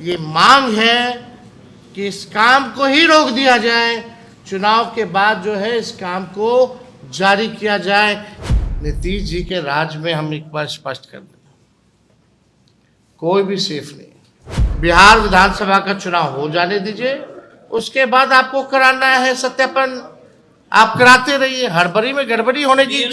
ये मांग है कि इस काम को ही रोक दिया जाए, चुनाव के बाद जो है इस काम को जारी किया जाए। नीतीश जी के राज में हम एक बार स्पष्ट कर दें, कोई भी सेफ नहीं। बिहार विधानसभा का चुनाव हो जाने दीजिए, उसके बाद आपको कराना है सत्यापन, आप कराते रहिए। हड़बड़ी में गड़बड़ी होने की।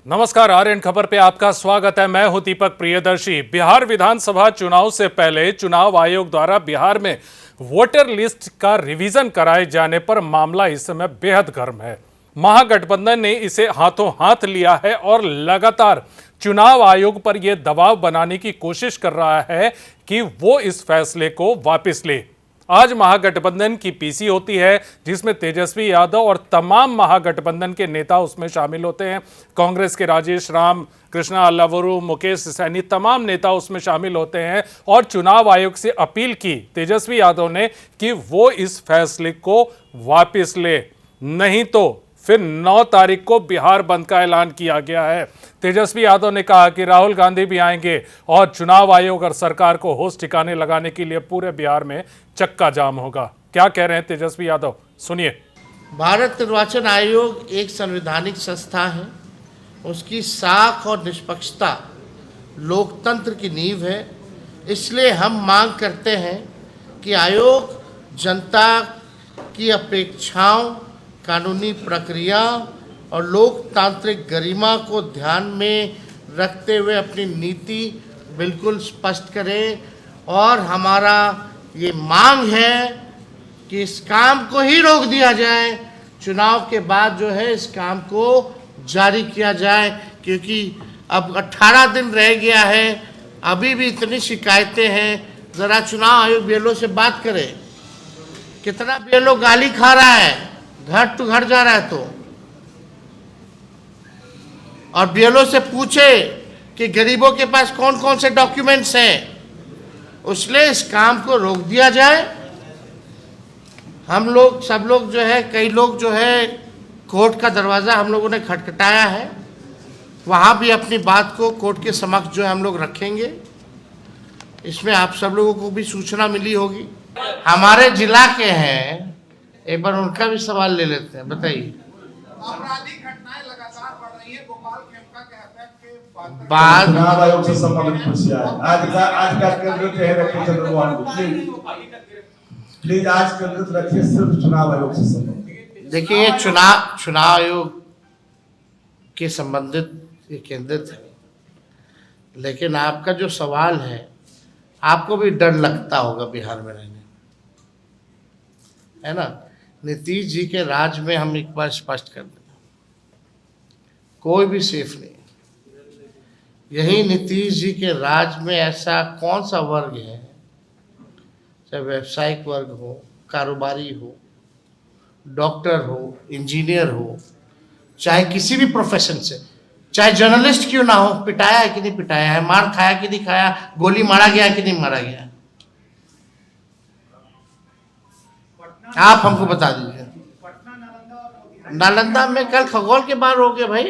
नमस्कार, आर्यन खबर पे आपका स्वागत है। मैं हूं दीपक प्रियदर्शी। बिहार विधानसभा चुनाव से पहले चुनाव आयोग द्वारा बिहार में वोटर लिस्ट का रिवीजन कराए जाने पर मामला इस समय बेहद गर्म है। महागठबंधन ने इसे हाथों हाथ लिया है और लगातार चुनाव आयोग पर यह दबाव बनाने की कोशिश कर रहा है कि वो इस फैसले को वापस ले। आज महागठबंधन की पीसी होती है जिसमें तेजस्वी यादव और तमाम महागठबंधन के नेता उसमें शामिल होते हैं। कांग्रेस के राजेश राम, कृष्णा अल्लावरू, मुकेश सैनी, तमाम नेता उसमें शामिल होते हैं और चुनाव आयोग से अपील की तेजस्वी यादव ने कि वो इस फैसले को वापस ले, नहीं तो फिर 9 तारीख को बिहार बंद का ऐलान किया गया है। तेजस्वी यादव ने कहा कि राहुल गांधी भी आएंगे और चुनाव आयोग और सरकार को होश ठिकाने लगाने के लिए पूरे बिहार में चक्का जाम होगा। क्या कह रहे हैं तेजस्वी यादव, सुनिए। भारत निर्वाचन आयोग एक संवैधानिक संस्था है, उसकी साख और निष्पक्षता लोकतंत्र की नींव है। इसलिए हम मांग करते हैं कि आयोग जनता की अपेक्षाओं, कानूनी प्रक्रिया और लोकतांत्रिक गरिमा को ध्यान में रखते हुए अपनी नीति बिल्कुल स्पष्ट करे। और हमारा ये मांग है कि इस काम को ही रोक दिया जाए, चुनाव के बाद जो है इस काम को जारी किया जाए, क्योंकि अब 18 दिन रह गया है, अभी भी इतनी शिकायतें हैं। ज़रा चुनाव आयोग बीएलओ से बात करे, कितना बीएलओ गाली खा रहा है, घर टू घर जा रहा है तो, और बीएलओ से पूछे कि गरीबों के पास कौन कौन से डॉक्यूमेंट्स हैं, उसलिए इस काम को रोक दिया जाए। हम लोग सब लोग जो है, कई लोग जो है कोर्ट का दरवाज़ा हम लोगों ने खटखटाया है, वहाँ भी अपनी बात को कोर्ट के समक्ष जो है हम लोग रखेंगे। इसमें आप सब लोगों को भी सूचना मिली होगी। हमारे जिला के हैं, एक बार उनका भी सवाल ले लेते हैं। बताइए। आपराधिक घटनाएं लगातार बढ़ रही हैं। गोपाल खेमका के हत्या के बाद चुनाव आयोग से संबंधित पूछिए। आज का केंद्रित है रखिए चंद्रमोहन को, प्लीज आज केंद्रित रखिए सिर्फ चुनाव आयोग से संबंधित। देखिए, चुनाव आयोग के संबंधित ये केंद्रित है, लेकिन आपका जो सवाल है, आपको भी डर लगता होगा बिहार में रहने, है ना। नीतीश जी के राज में हम एक बार स्पष्ट कर दें, कोई भी सेफ नहीं। यही नीतीश जी के राज में ऐसा कौन सा वर्ग है, चाहे व्यावसायिक वर्ग हो, कारोबारी हो, डॉक्टर हो, इंजीनियर हो, चाहे किसी भी प्रोफेशन से, चाहे जर्नलिस्ट क्यों ना हो, पिटाया है कि नहीं पिटाया है, मार खाया कि नहीं खाया, गोली मारा गया कि नहीं मारा गया, आप हमको बता दीजिए। नालंदा में कल खगोल के बाहर हो गए भाई,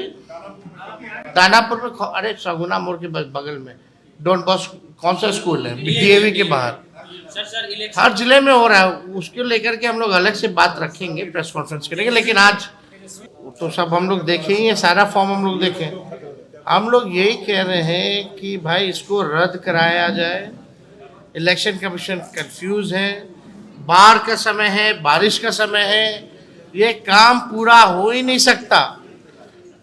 दानापुर में, अरे सगुना मोड़ के बगल में डोंट बॉस कौन सा स्कूल है, डीएवी के बाहर। हर जिले में हो रहा है, उसको लेकर के हम लोग अलग से बात रखेंगे, प्रेस कॉन्फ्रेंस करेंगे। लेकिन आज तो सब हम लोग देखेंगे, सारा फॉर्म हम लोग देखें। हम लोग यही कह रहे हैं कि भाई इसको रद्द कराया जाए। इलेक्शन कमीशन कंफ्यूज है, बाढ़ का समय है, बारिश का समय है, ये काम पूरा हो ही नहीं सकता।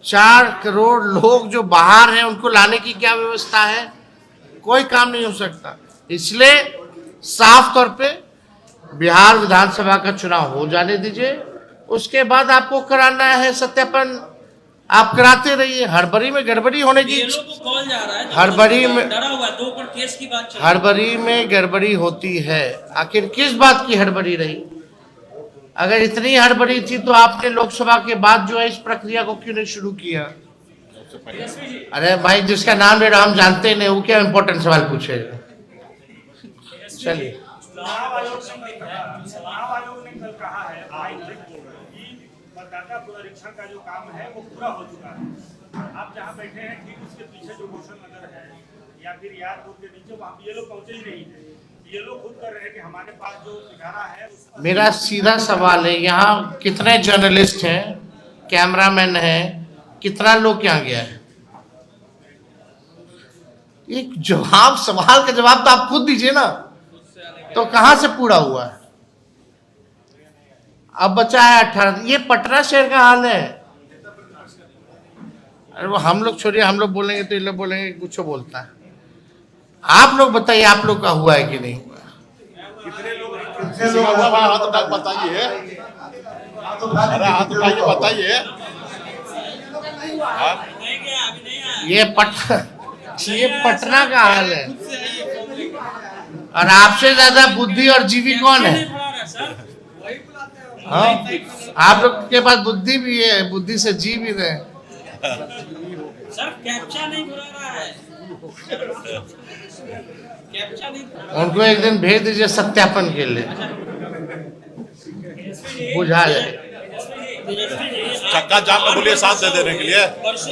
4 करोड़ लोग जो बाहर हैं उनको लाने की क्या व्यवस्था है, कोई काम नहीं हो सकता। इसलिए साफ तौर पे बिहार विधानसभा का चुनाव हो जाने दीजिए, उसके बाद आपको कराना है सत्यापन, आप कराते रहिए। हड़बड़ी में गड़बड़ी होने की, हड़बड़ी में गड़बड़ी होती है। आखिर किस बात की हड़बड़ी रही? अगर इतनी हड़बड़ी थी तो आपने लोकसभा के बाद जो है इस प्रक्रिया को क्यों नहीं शुरू किया? अरे भाई, जिसका नाम ले रहा हम जानते नहीं, वो क्या इम्पोर्टेंट सवाल पूछेगा। चलिए, चुनाव आयोग ने कल कहा है कि मतदाता पुनरीक्षण का जो काम है वो पूरा हो चुका है। आप जहां बैठे हैं ठीक उसके पीछे जो घोषण नगर है, या फिर यार पुल के नीचे, वहाँ पे ये लोग पहुंचे ही नहीं थे। ये लोग खुद कर रहे हैं कि हमारे पास जो ठिकाना है मेरा सीधा सवाल है, यहाँ कितने जर्नलिस्ट हैं, कैमरामैन हैं, कितना लोग यहाँ गया है? एक जवाब, सवाल का जवाब तो आप खुद दीजिए ना। तो कहाँ से पूरा हुआ है? अब बचा है 18। ये पटना शहर का हाल है। अरे वो हम लोग छोड़िए, हम लोग बोलेंगे तो ये लोग बोलेंगे कुछ बोलता है। आप लोग बताइए, आप लोग का हुआ है कि नहीं हुआ? कितने लोग हाथ उठा के बताइए, अरे हाथ उठा के बताइए। ये पटना का हाल है। और आपसे ज्यादा बुद्धि और जीवी कौन है? हाँ, आप लोग के पास बुद्धि भी है, बुद्धि से जी भी रहे। सर कैप्चा नहीं बुला रहा है, कैप्चा नहीं। उनको एक दिन भेज दीजिए सत्यापन के लिए, बुझा जाए। चक्का जाम में बोलिए साथ दे देने के लिए।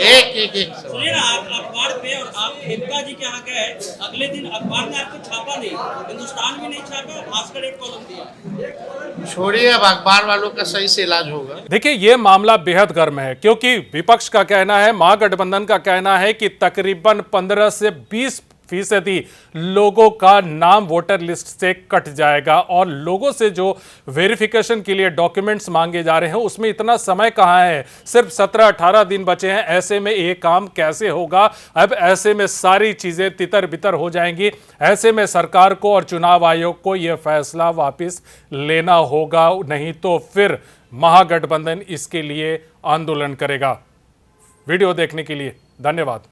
एक सुनिए ना, आप अखबार पे और आप खेमका जी के यहाँ गए, अगले दिन अखबार ने आपको छापा नहीं, हिंदुस्तान भी नहीं छापा, भास्कर एक कॉलम दिया। छोड़िए, अब अखबार वालों का सही से इलाज होगा। देखिए, ये मामला बेहद गर्म है क्योंकि विपक्ष का कहना है, महागठबंधन का कहना है कि तकरीबन 15 से 20% लोगों का नाम वोटर लिस्ट से कट जाएगा और लोगों से जो वेरिफिकेशन के लिए डॉक्यूमेंट्स मांगे जा रहे हैं उसमें इतना समय कहां है, सिर्फ 17-18 दिन बचे हैं। ऐसे में ये काम कैसे होगा? अब ऐसे में सारी चीजें तितर बितर हो जाएंगी। ऐसे में सरकार को और चुनाव आयोग को यह फैसला वापस लेना होगा, नहीं तो फिर महागठबंधन इसके लिए आंदोलन करेगा। वीडियो देखने के लिए धन्यवाद।